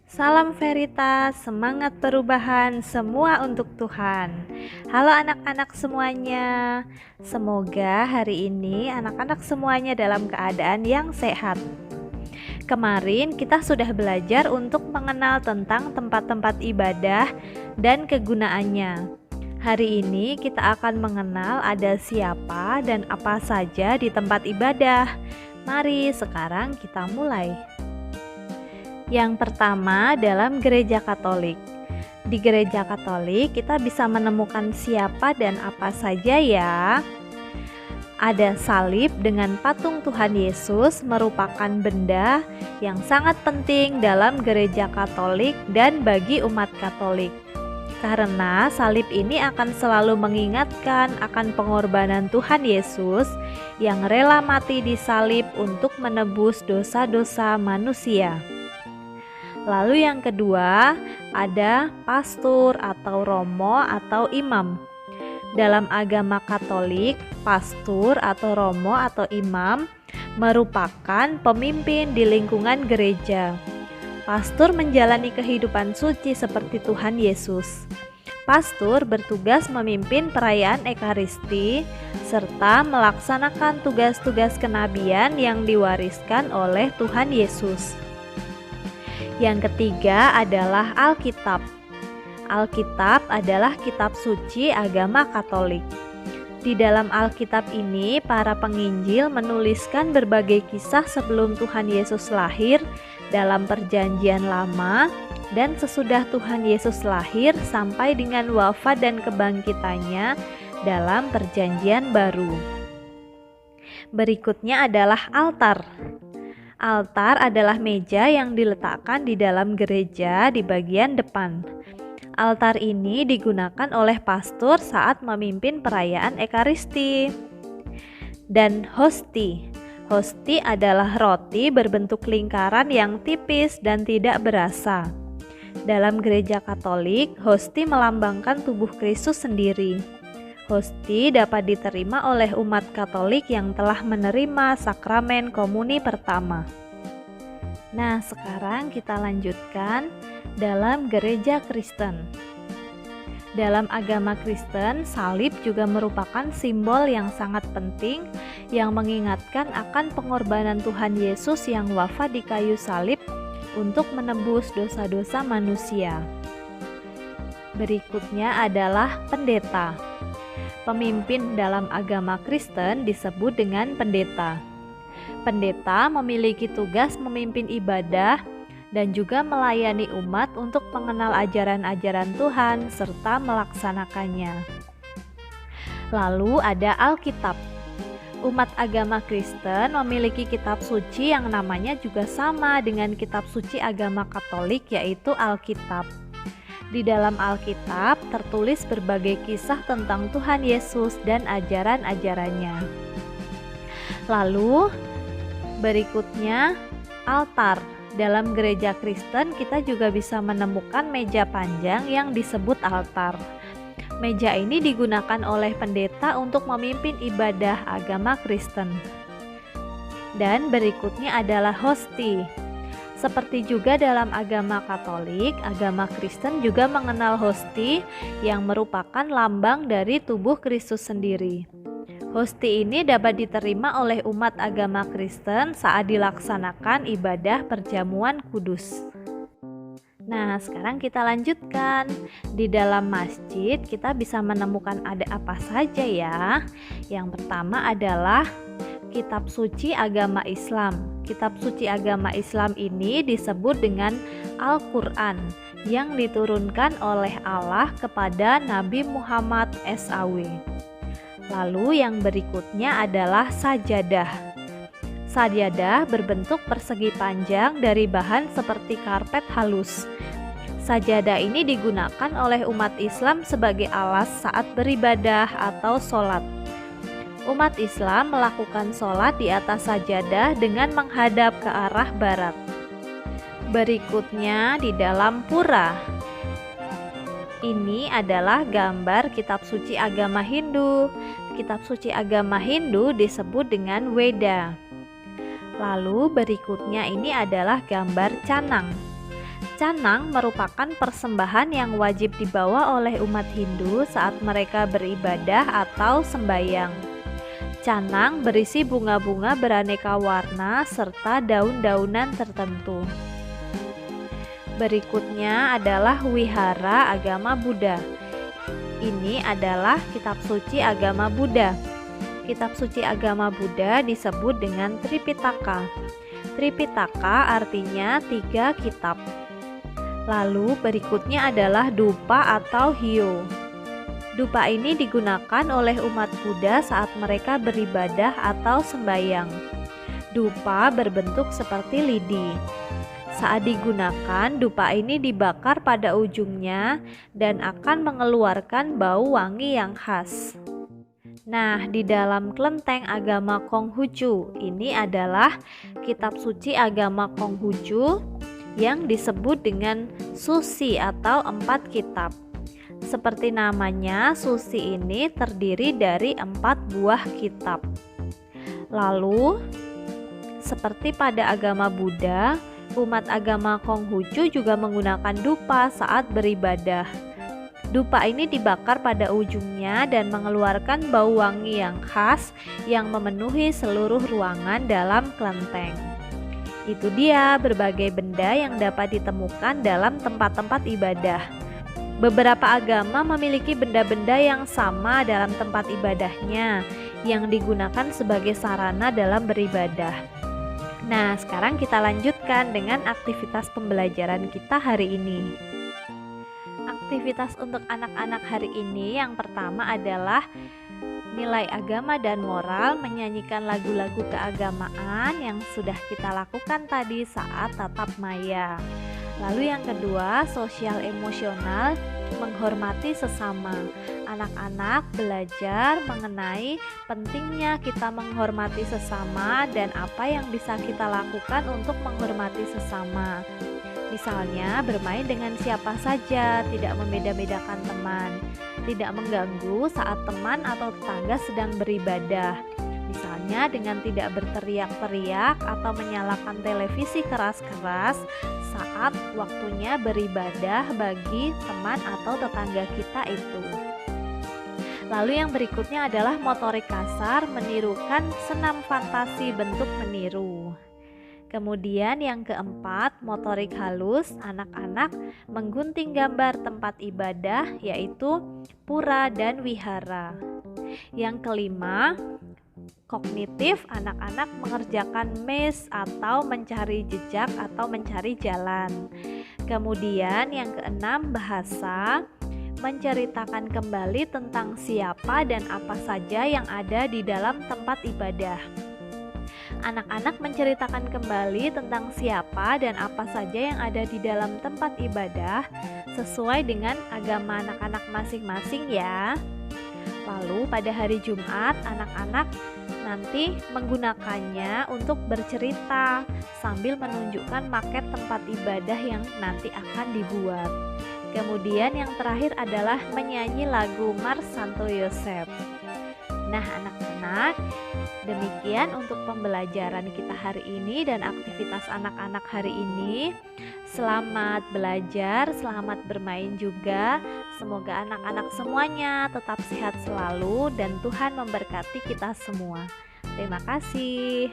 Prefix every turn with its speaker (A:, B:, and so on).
A: Salam Veritas, semangat perubahan, semua untuk Tuhan. Halo anak-anak semuanya. Semoga hari ini anak-anak semuanya dalam keadaan yang sehat. Kemarin kita sudah belajar untuk mengenal tentang tempat-tempat ibadah dan kegunaannya. Hari ini kita akan mengenal ada siapa dan apa saja di tempat ibadah. Mari sekarang kita mulai. Yang pertama, dalam gereja Katolik. Di gereja Katolik kita bisa menemukan siapa dan apa saja ya. Ada salib dengan patung Tuhan Yesus, merupakan benda yang sangat penting dalam gereja Katolik dan bagi umat Katolik. Karena salib ini akan selalu mengingatkan akan pengorbanan Tuhan Yesus yang rela mati di salib untuk menebus dosa-dosa manusia. Lalu yang kedua, ada pastor atau romo atau imam. Dalam agama Katolik, pastor atau romo atau imam merupakan pemimpin di lingkungan gereja. Pastor menjalani kehidupan suci seperti Tuhan Yesus. Pastor bertugas memimpin perayaan Ekaristi serta melaksanakan tugas-tugas kenabian yang diwariskan oleh Tuhan Yesus. Yang ketiga adalah Alkitab. Alkitab adalah kitab suci agama Katolik. Di dalam Alkitab ini, para penginjil menuliskan berbagai kisah sebelum Tuhan Yesus lahir dalam Perjanjian Lama dan sesudah Tuhan Yesus lahir sampai dengan wafat dan kebangkitannya dalam Perjanjian Baru. Berikutnya adalah altar. Altar adalah meja yang diletakkan di dalam gereja di bagian depan. Altar ini digunakan oleh pastor saat memimpin perayaan Ekaristi. Dan hosti. Hosti adalah roti berbentuk lingkaran yang tipis dan tidak berasa. Dalam gereja Katolik, hosti melambangkan tubuh Kristus sendiri. Hosti dapat diterima oleh umat Katolik yang telah menerima sakramen komuni pertama. Nah, sekarang kita lanjutkan dalam gereja Kristen. Dalam agama Kristen, salib juga merupakan simbol yang sangat penting yang mengingatkan akan pengorbanan Tuhan Yesus yang wafat di kayu salib untuk menebus dosa-dosa manusia. Berikutnya adalah pendeta. Pemimpin dalam agama Kristen disebut dengan pendeta. Pendeta memiliki tugas memimpin ibadah dan juga melayani umat untuk mengenal ajaran-ajaran Tuhan serta melaksanakannya. Lalu ada Alkitab. Umat agama Kristen memiliki kitab suci yang namanya juga sama dengan kitab suci agama Katolik, yaitu Alkitab. Di dalam Alkitab tertulis berbagai kisah tentang Tuhan Yesus dan ajaran-ajarannya. Lalu berikutnya altar. Dalam gereja Kristen kita juga bisa menemukan meja panjang yang disebut altar. Meja ini digunakan oleh pendeta untuk memimpin ibadah agama Kristen. Dan berikutnya adalah hosti. Seperti juga dalam agama Katolik, agama Kristen juga mengenal hosti yang merupakan lambang dari tubuh Kristus sendiri. Hosti ini dapat diterima oleh umat agama Kristen saat dilaksanakan ibadah perjamuan kudus. Nah, sekarang kita lanjutkan. Di dalam masjid kita bisa menemukan ada apa saja ya. Yang pertama adalah kitab suci agama Islam. Kitab suci agama Islam ini disebut dengan Al-Quran yang diturunkan oleh Allah kepada Nabi Muhammad SAW. Lalu yang berikutnya adalah sajadah. Sajadah berbentuk persegi panjang dari bahan seperti karpet halus. Sajadah ini digunakan oleh umat Islam sebagai alas saat beribadah atau sholat. Umat Islam melakukan sholat di atas sajadah dengan menghadap ke arah barat. Berikutnya di dalam pura. Ini adalah gambar kitab suci agama Hindu. Kitab suci agama Hindu disebut dengan Weda. Lalu berikutnya ini adalah gambar canang. Canang merupakan persembahan yang wajib dibawa oleh umat Hindu saat mereka beribadah atau sembahyang. Canang berisi bunga-bunga beraneka warna serta daun-daunan tertentu. Berikutnya adalah wihara agama Buddha. Ini adalah kitab suci agama Buddha. Kitab suci agama Buddha disebut dengan Tripitaka. Tripitaka artinya 3 kitab. Lalu berikutnya adalah dupa atau hyo. Dupa ini digunakan oleh umat Buddha saat mereka beribadah atau sembahyang. Dupa berbentuk seperti lidi. Saat digunakan, dupa ini dibakar pada ujungnya dan akan mengeluarkan bau wangi yang khas. Nah, di dalam kelenteng agama Konghucu, ini adalah kitab suci agama Konghucu yang disebut dengan Suci atau 4 kitab. Seperti namanya, Suci ini terdiri dari 4 buah kitab. Lalu, seperti pada agama Buddha, umat agama Konghucu juga menggunakan dupa saat beribadah. Dupa ini dibakar pada ujungnya dan mengeluarkan bau wangi yang khas yang memenuhi seluruh ruangan dalam kelenteng. Itu dia berbagai benda yang dapat ditemukan dalam tempat-tempat ibadah. Beberapa agama memiliki benda-benda yang sama dalam tempat ibadahnya yang digunakan sebagai sarana dalam beribadah. Nah, sekarang kita lanjutkan dengan aktivitas pembelajaran kita hari ini. Aktivitas untuk anak-anak hari ini yang pertama adalah nilai agama dan moral, menyanyikan lagu-lagu keagamaan yang sudah kita lakukan tadi saat tatap maya. Lalu yang kedua, sosial emosional, menghormati sesama. Anak-anak belajar mengenai pentingnya kita menghormati sesama dan apa yang bisa kita lakukan untuk menghormati sesama. Misalnya bermain dengan siapa saja, tidak membeda-bedakan teman, tidak mengganggu saat teman atau tetangga sedang beribadah. Misalnya dengan tidak berteriak-teriak atau menyalakan televisi keras-keras saat waktunya beribadah bagi teman atau tetangga kita itu. Lalu yang berikutnya adalah motorik kasar, menirukan senam fantasi bentuk meniru. Kemudian yang keempat, motorik halus, anak-anak menggunting gambar tempat ibadah yaitu pura dan wihara. Yang kelima, kognitif, anak-anak mengerjakan maze atau mencari jejak atau mencari jalan. Kemudian yang keenam, bahasa, menceritakan kembali tentang siapa dan apa saja yang ada di dalam tempat ibadah. Anak-anak menceritakan kembali tentang siapa dan apa saja yang ada di dalam tempat ibadah sesuai dengan agama anak-anak masing-masing ya. Lalu pada hari Jumat, anak-anak nanti menggunakannya untuk bercerita sambil menunjukkan maket tempat ibadah yang nanti akan dibuat. Kemudian yang terakhir adalah menyanyi lagu Mars Santo Yosef. Nah anak-anak, demikian untuk pembelajaran kita hari ini dan aktivitas anak-anak hari ini. Selamat belajar, selamat bermain juga. Semoga anak-anak semuanya tetap sehat selalu dan Tuhan memberkati kita semua. Terima kasih.